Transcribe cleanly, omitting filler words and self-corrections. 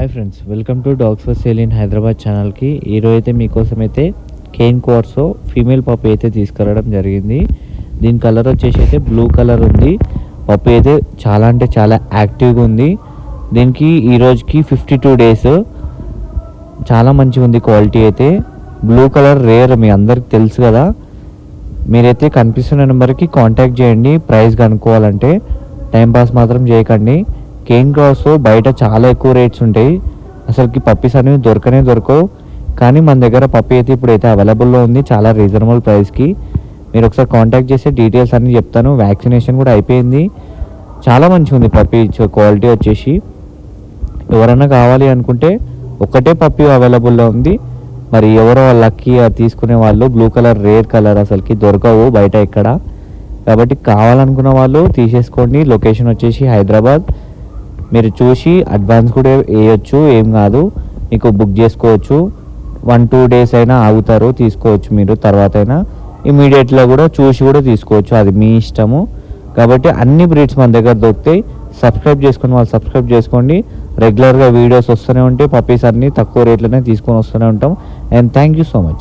Hi friends, welcome to dogs for sale in Hyderabad ఛానల్కి. ఈరోజు అయితే మీకోసం అయితే కేన్ కోర్సో ఫీమేల్ పప్పి అయితే తీసుకురావడం జరిగింది. దీని కలర్ వచ్చేసి అయితే బ్లూ కలర్ ఉంది. పప్పి అయితే చాలా అంటే చాలా యాక్టివ్గా ఉంది. దీనికి ఈ రోజుకి 52 డేస్. చాలా మంచిగా ఉంది క్వాలిటీ అయితే. బ్లూ కలర్ రేర్, మీ అందరికి తెలుసు కదా. మీరైతే కనిపిస్తున్న నెంబర్కి కాంటాక్ట్ చేయండి ప్రైస్ కనుక్కోవాలంటే. టైంపాస్ మాత్రం చేయకండి. కేన్ క్రాస్ బయట చాలా ఎక్కువ రేట్స్ ఉంటాయి, అసలుకి పప్పీస్ అనేవి దొరకవు. కానీ మన దగ్గర పప్పీ అయితే ఇప్పుడైతే అవైలబుల్లో ఉంది చాలా రీజనబుల్ ప్రైస్కి. మీరు ఒకసారి కాంటాక్ట్ చేస్తే డీటెయిల్స్ అన్నీ చెప్తాను. వ్యాక్సినేషన్ కూడా అయిపోయింది. చాలా మంచిగా ఉంది పప్పీ క్వాలిటీ వచ్చేసి. ఎవరైనా కావాలి అనుకుంటే ఒకటే పప్పీ అవైలబుల్లో ఉంది. మరి ఎవరో లక్కీ తీసుకునే వాళ్ళు, బ్లూ కలర్ రేర్ కలర్ అసలుకి దొరకవు బయట ఎక్కడ. కాబట్టి కావాలనుకున్న వాళ్ళు తీసేసుకోండి. లొకేషన్ వచ్చేసి హైదరాబాద్. మీరు చూసి అడ్వాన్స్ కూడా వేయచ్చు, ఏం కాదు. మీకు బుక్ చేసుకోవచ్చు. 1-2 డేస్ అయినా ఆగుతారు, తీసుకోవచ్చు. మీరు తర్వాత అయినా ఇమీడియట్గా కూడా చూసి కూడా తీసుకోవచ్చు, అది మీ ఇష్టము. కాబట్టి అన్ని బ్రీడ్స్ మన దగ్గర దొరుకుతాయి. సబ్స్క్రైబ్ చేసుకుని వాళ్ళు సబ్స్క్రైబ్ చేసుకోండి. రెగ్యులర్గా వీడియోస్ వస్తూనే ఉంటాయి. పప్పీస్ అన్నీ తక్కువ రేట్లోనే తీసుకొని వస్తూనే ఉంటాం. And thank you so much.